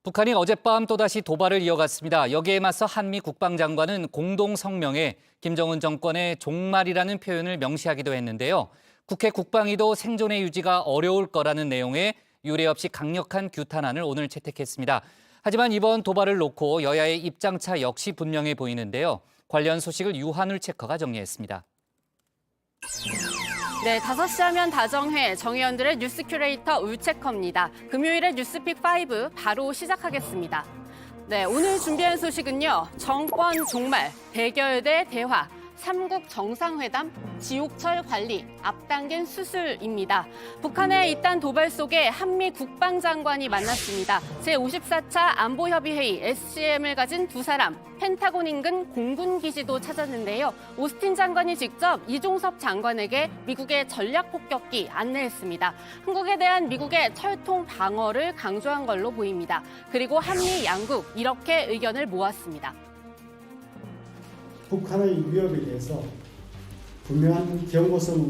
북한이 어젯밤 또다시 도발을 이어갔습니다. 여기에 맞서 한미 국방장관은 공동 성명에 김정은 정권의 종말이라는 표현을 명시하기도 했는데요. 국회 국방위도 생존의 유지가 어려울 거라는 내용의 유례 없이 강력한 규탄안을 오늘 채택했습니다. 하지만 이번 도발을 놓고 여야의 입장차 역시 분명해 보이는데요. 관련 소식을 유한울 체커가 정리했습니다. 네, 5시 하면 다정회 정의원들의 뉴스 큐레이터 울체커입니다. 금요일의 뉴스픽 5 바로 시작하겠습니다. 네, 오늘 준비한 소식은요. 정권 종말, 대결대 대화, 삼국 정상회담, 지옥철 관리, 앞당긴 수술입니다. 북한의 이딴 도발 속에 한미 국방장관이 만났습니다. 제54차 안보협의회의 SCM을 가진 두 사람, 펜타곤 인근 공군기지도 찾았는데요. 오스틴 장관이 직접 이종섭 장관에게 미국의 전략 폭격기 안내했습니다. 한국에 대한 미국의 철통 방어를 강조한 걸로 보입니다. 그리고 한미 양국 이렇게 의견을 모았습니다. 북한의 위협에 대해서 분명한 경고성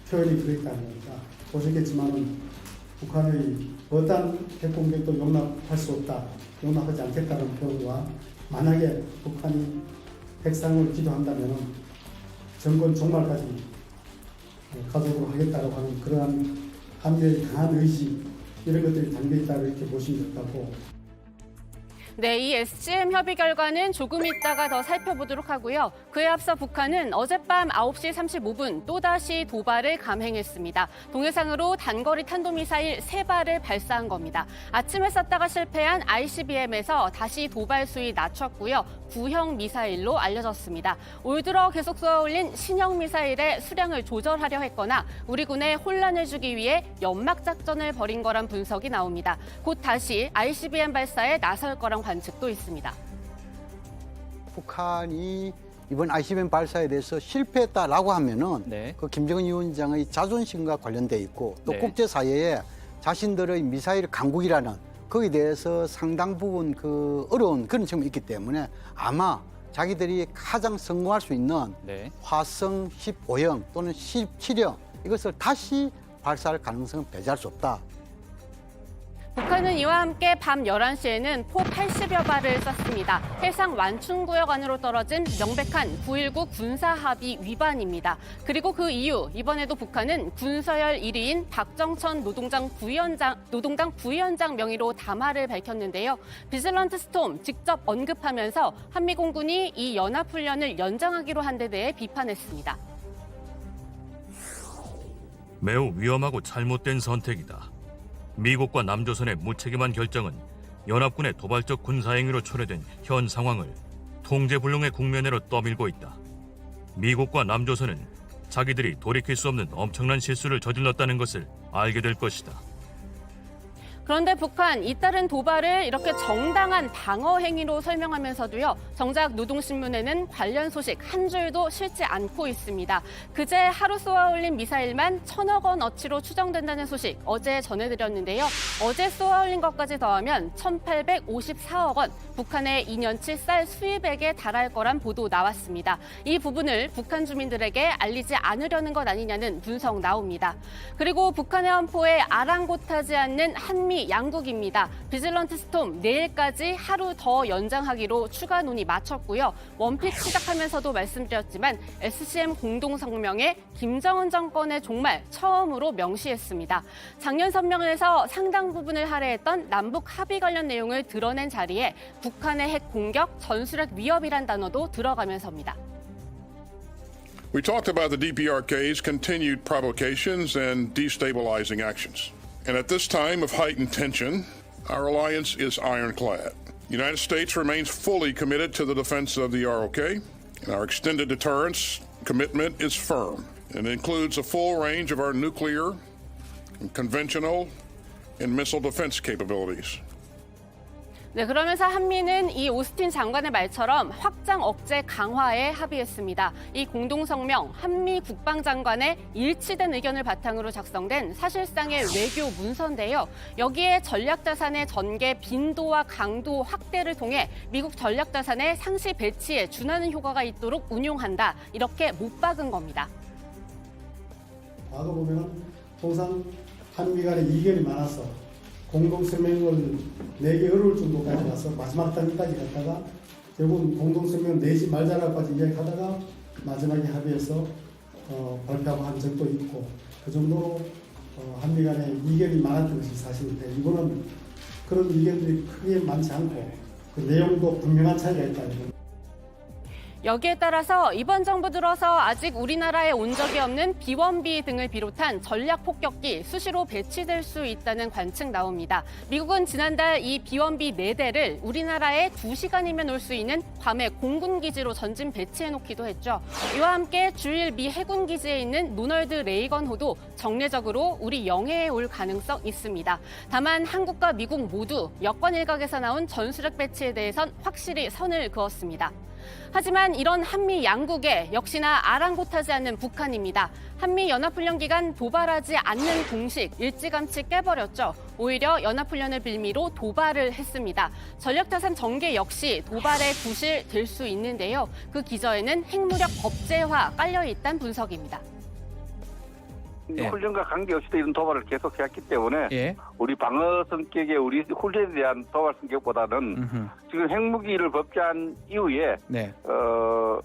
표현이 들어있다니까 보셨겠지만 북한의 어떠한 핵공격도 용납할 수 없다, 용납하지 않겠다는 표현과 만약에 북한이 핵상을 기도한다면 정권 종말까지 가도록 하겠다고 하는 그러한 한미의 강한 의지 이런 것들이 담겨있다고 이렇게 보시면 될 것 같고. 네, 이 SCM 협의 결과는 조금 있다가 더 살펴보도록 하고요. 그에 앞서 북한은 어젯밤 9시 35분 또다시 도발을 감행했습니다. 동해상으로 단거리 탄도미사일 3발을 발사한 겁니다. 아침에 쐈다가 실패한 ICBM에서 다시 도발 수위 낮췄고요. 구형 미사일로 알려졌습니다. 올 들어 계속 쏘아올린 신형 미사일의 수량을 조절하려 했거나 우리 군에 혼란을 주기 위해 연막 작전을 벌인 거란 분석이 나옵니다. 곧 다시 ICBM 발사에 나설 거란 관측도 있습니다. 북한이 이번 ICBM 발사에 대해서 실패했다라고 하면은 그 김정은 위원장의 자존심과 관련돼 있고 또 국제사회에 자신들의 미사일 강국이라는 거기에 대해서 상당 부분 그 어려운 그런 점이 있기 때문에 아마 자기들이 가장 성공할 수 있는 화성 15형 또는 17형 이것을 다시 발사할 가능성은 배제할 수 없다. 북한은 이와 함께 밤 11시에는 포 80여 발을 쐈습니다. 해상 완충구역 안으로 떨어진 명백한 9.19 군사합의 위반입니다. 그리고 그 이후 이번에도 북한은 군서열 1위인 박정천 노동당 부위원장 명의로 담화를 밝혔는데요. 비슬런트 스톰 직접 언급하면서 한미공군이 이 연합훈련을 연장하기로 한 데 대해 비판했습니다. 매우 위험하고 잘못된 선택이다. 미국과 남조선의 무책임한 결정은 연합군의 도발적 군사행위로 초래된 현 상황을 통제불능의 국면으로 떠밀고 있다. 미국과 남조선은 자기들이 돌이킬 수 없는 엄청난 실수를 저질렀다는 것을 알게 될 것이다. 그런데 북한 잇따른 도발을 이렇게 정당한 방어 행위로 설명하면서도요. 정작 노동신문에는 관련 소식 한 줄도 실지 않고 있습니다. 그제 하루 쏘아올린 미사일만 1,000억 원 어치로 추정된다는 소식 어제 전해드렸는데요. 어제 쏘아올린 것까지 더하면 1,854억 원, 북한의 2년치 쌀 수입액에 달할 거란 보도 나왔습니다. 이 부분을 북한 주민들에게 알리지 않으려는 것 아니냐는 분석 나옵니다. 그리고 북한의 엄포에 아랑곳하지 않는 한미 양국입니다. 비슬런트 스톰 내일까지 하루 더 연장하기로 추가 논의 마쳤고요. 원픽 시작하면서도 말씀드렸지만 SCM 공동성명에 김정은 정권의 종말 처음으로 명시했습니다. 작년 성명에서 상당 부분을 할애했던 남북 합의 관련 내용을 드러낸 자리에 북한의 핵 공격, 전술핵 위협이란 단어도 들어가면서입니다. We talked about the DPRK's continued provocations and destabilizing actions. And at this time of heightened tension, our alliance is ironclad. The United States remains fully committed to the defense of the ROK, and our extended deterrence commitment is firm. And it includes a full range of our nuclear, and conventional, and missile defense capabilities. 네, 그러면서 한미는 이 오스틴 장관의 말처럼 확장 억제 강화에 합의했습니다. 이 공동성명 한미 국방장관의 일치된 의견을 바탕으로 작성된 사실상의 외교 문서인데요. 여기에 전략자산의 전개 빈도와 강도 확대를 통해 미국 전략자산의 상시 배치에 준하는 효과가 있도록 운용한다. 이렇게 못 박은 겁니다. 과거 보면 통상 한미 간에 이견이 많아서 공동성명을 내기 어려울 정도까지 가서 마지막 단계까지 갔다가 결국은 공동성명 내지 말자라고까지 이야기하다가 마지막에 합의해서 발표하고 한 적도 있고 그 정도로 한미 간에 이견이 많았던 것이 사실인데 이거는 그런 이견들이 크게 많지 않고 그 내용도 분명한 차이가 있다. 여기에 따라서 이번 정부 들어서 아직 우리나라에 온 적이 없는 B-1B 등을 비롯한 전략 폭격기 수시로 배치될 수 있다는 관측 나옵니다. 미국은 지난달 이 B-1B 4대를 우리나라에 2시간이면 올 수 있는 괌의 공군기지로 전진 배치해놓기도 했죠. 이와 함께 주일 미 해군기지에 있는 노널드 레이건호도 정례적으로 우리 영해에 올 가능성 있습니다. 다만 한국과 미국 모두 여권 일각에서 나온 전술핵 배치에 대해선 확실히 선을 그었습니다. 하지만 이런 한미 양국에 역시나 아랑곳하지 않는 북한입니다. 한미 연합훈련 기간 도발하지 않는 공식 일찌감치 깨버렸죠. 오히려 연합훈련을 빌미로 도발을 했습니다. 전력자산 전개 역시 도발의 구실 될 수 있는데요. 그 기저에는 핵무력 법제화 깔려있다는 분석입니다. 훈련과 관계없이도 이런 도발을 계속해왔기 때문에 우리 방어 성격의 우리 훈련에 대한 도발 성격보다는 지금 핵무기를 법제한 이후에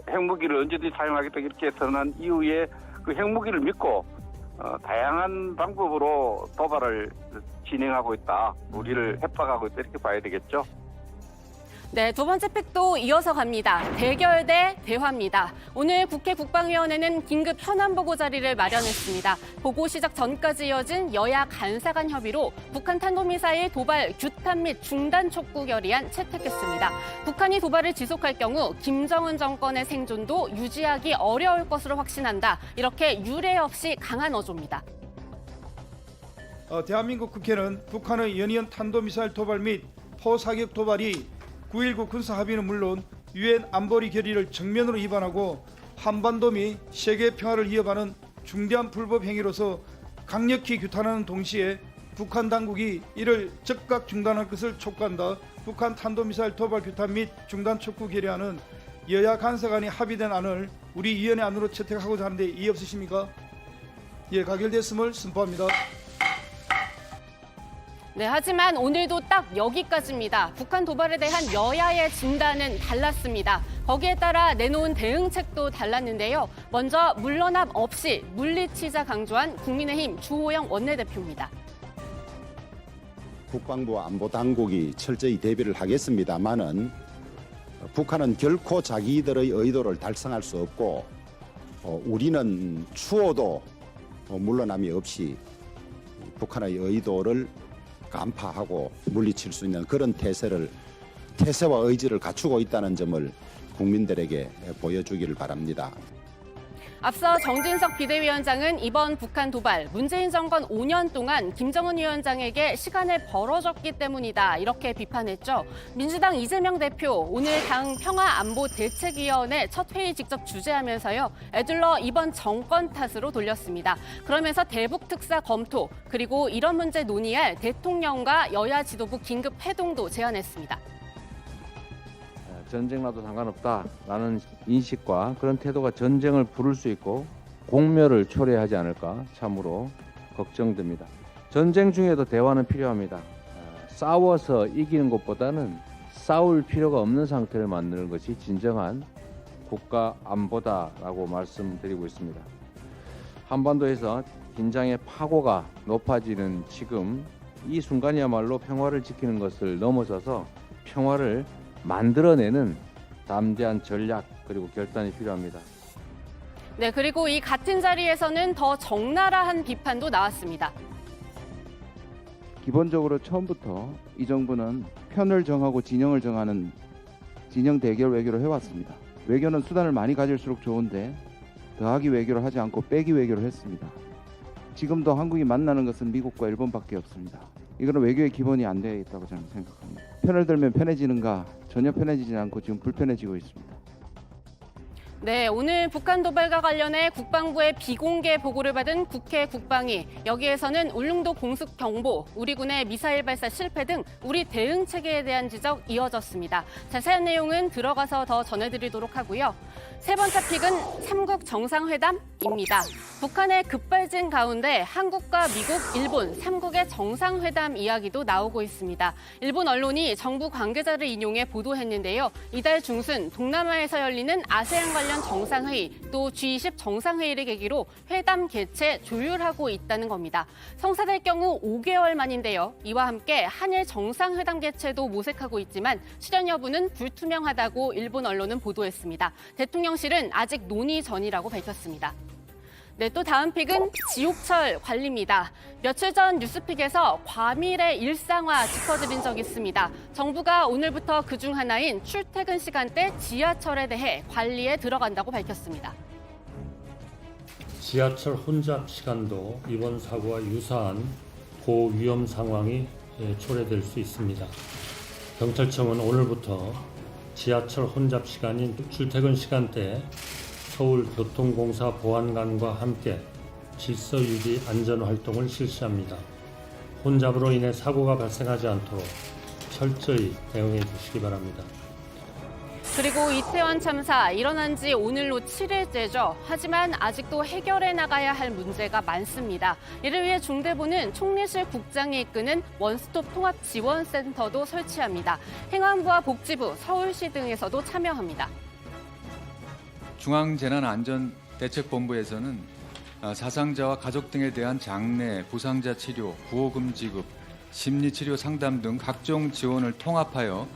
핵무기를 언제든지 사용하겠다 이렇게 선언한 이후에 그 핵무기를 믿고 다양한 방법으로 도발을 진행하고 있다. 우리를 협박하고 있다 이렇게 봐야 되겠죠. 네, 두 번째 팩도 이어서 갑니다. 대결 대 대화입니다. 오늘 국회 국방위원회는 긴급 현안보고 자리를 마련했습니다. 보고 시작 전까지 이어진 여야 간사 간 협의로 북한 탄도미사일 도발 규탄 및 중단 촉구 결의안 채택했습니다. 북한이 도발을 지속할 경우 김정은 정권의 생존도 유지하기 어려울 것으로 확신한다. 이렇게 유례 없이 강한 어조입니다. 대한민국 국회는 북한의 연이은 탄도미사일 도발 및 포사격 도발이 9.19 군사합의는 물론 유엔 안보리 결의를 정면으로 위반하고 한반도 및 세계 평화를 위협하는 중대한 불법 행위로서 강력히 규탄하는 동시에 북한 당국이 이를 즉각 중단할 것을 촉구한다. 북한 탄도미사일 도발 규탄 및 중단 촉구 결의안은 여야 간사 간이 합의된 안을 우리 위원회 안으로 채택하고자 하는데 이의 없으십니까? 예, 가결됐음을 선포합니다. 네, 하지만 오늘도 딱 여기까지입니다. 북한 도발에 대한 여야의 진단은 달랐습니다. 거기에 따라 내놓은 대응책도 달랐는데요. 먼저 물러남 없이 물리치자 강조한 국민의힘 주호영 원내대표입니다. 국방부 안보당국이 철저히 대비를 하겠습니다마는 북한은 결코 자기들의 의도를 달성할 수 없고 우리는 추호도 물러남이 없이 북한의 의도를 간파하고 물리칠 수 있는 그런 태세와 의지를 갖추고 있다는 점을 국민들에게 보여주기를 바랍니다. 앞서 정진석 비대위원장은 이번 북한 도발, 문재인 정권 5년 동안 김정은 위원장에게 시간을 벌어줬기 때문이다. 이렇게 비판했죠. 민주당 이재명 대표 오늘 당 평화안보대책위원회 첫 회의 직접 주재하면서요. 애둘러 이번 정권 탓으로 돌렸습니다. 그러면서 대북 특사 검토, 그리고 이런 문제 논의할 대통령과 여야 지도부 긴급 회동도 제안했습니다. 전쟁 나도 상관없다라는 인식과 그런 태도가 전쟁을 부를 수 있고 공멸을 초래하지 않을까 참으로 걱정됩니다. 전쟁 중에도 대화는 필요합니다. 싸워서 이기는 것보다는 싸울 필요가 없는 상태를 만드는 것이 진정한 국가 안보다라고 말씀드리고 있습니다. 한반도에서 긴장의 파고가 높아지는 지금 이 순간이야말로 평화를 지키는 것을 넘어서서 평화를 만들어내는 담대한 전략 그리고 결단이 필요합니다. 네, 그리고 이 같은 자리에서는 더 적나라한 비판도 나왔습니다. 기본적으로 처음부터 이 정부는 편을 정하고 진영을 정하는 진영 대결 외교를 해왔습니다. 외교는 수단을 많이 가질수록 좋은데 더하기 외교를 하지 않고 빼기 외교를 했습니다. 지금도 한국이 만나는 것은 미국과 일본밖에 없습니다. 이거는 외교의 기본이 안 되어 있다고 저는 생각합니다. 편을 들면 편해지는가? 전혀 편해지지 않고 지금 불편해지고 있습니다. 네, 오늘 북한 도발과 관련해 국방부의 비공개 보고를 받은 국회 국방위. 여기에서는 울릉도 공습 경보, 우리 군의 미사일 발사 실패 등 우리 대응 체계에 대한 지적 이어졌습니다. 자세한 내용은 들어가서 더 전해드리도록 하고요. 세 번째 픽은 3국 정상회담 소식입니다. 북한의 급발진 가운데 한국과 미국, 일본 3국의 정상회담 이야기도 나오고 있습니다. 일본 언론이 정부 관계자를 인용해 보도했는데요. 이달 중순 동남아에서 열리는 아세안 관련 정상회의 또 G20 정상회의를 계기로 회담 개최 조율하고 있다는 겁니다. 성사될 경우 5개월 만인데요. 이와 함께 한일 정상회담 개최도 모색하고 있지만 실현 여부는 불투명하다고 일본 언론은 보도했습니다. 대통령실은 아직 논의 전이라고 밝혔습니다. 네, 또 다음 픽은 지옥철 관리입니다. 며칠 전 뉴스픽에서 과밀의 일상화 짚어드린 적이 있습니다. 정부가 오늘부터 그중 하나인 출퇴근 시간대 지하철에 대해 관리에 들어간다고 밝혔습니다. 지하철 혼잡 시간도 이번 사고와 유사한 고위험 상황이 초래될 수 있습니다. 경찰청은 오늘부터 지하철 혼잡 시간인 출퇴근 시간대에 서울교통공사 보안관과 함께 질서 유지 안전 활동을 실시합니다. 혼잡으로 인해 사고가 발생하지 않도록 철저히 대응해 주시기 바랍니다. 그리고 이태원 참사 일어난 지 오늘로 7일째죠. 하지만 아직도 해결해 나가야 할 문제가 많습니다. 이를 위해 중대본은 총리실 국장이 이끄는 원스톱 통합 지원센터도 설치합니다. 행안부와 복지부, 서울시 등에서도 참여합니다. 중앙재난안전대책본부에서는 사상자와 가족 등에 대한 장례, 부상자 치료, 구호금 지급, 심리치료 상담 등 각종 지원을 통합하여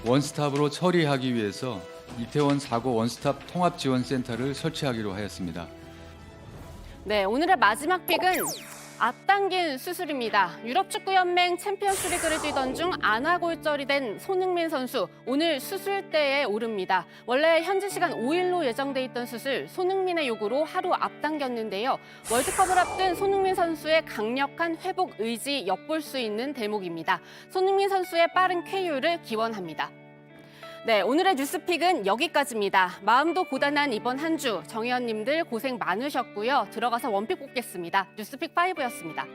원스톱으로 처리하기 위해서 이태원 사고 원스톱 통합지원센터를 설치하기로 하였습니다. 네, 오늘의 마지막 픽은 앞당긴 수술입니다. 유럽축구연맹 챔피언스리그를 뛰던 중 안아골절이 된 손흥민 선수, 오늘 수술대에 오릅니다. 원래 현지 시간 5일로 예정돼 있던 수술, 손흥민의 요구로 하루 앞당겼는데요. 월드컵을 앞둔 손흥민 선수의 강력한 회복 의지 엿볼 수 있는 대목입니다. 손흥민 선수의 빠른 쾌유를 기원합니다. 네, 오늘의 뉴스픽은 여기까지입니다. 마음도 고단한 이번 한 주 정혜원님들 고생 많으셨고요. 들어가서 원픽 뽑겠습니다. 뉴스픽 5였습니다.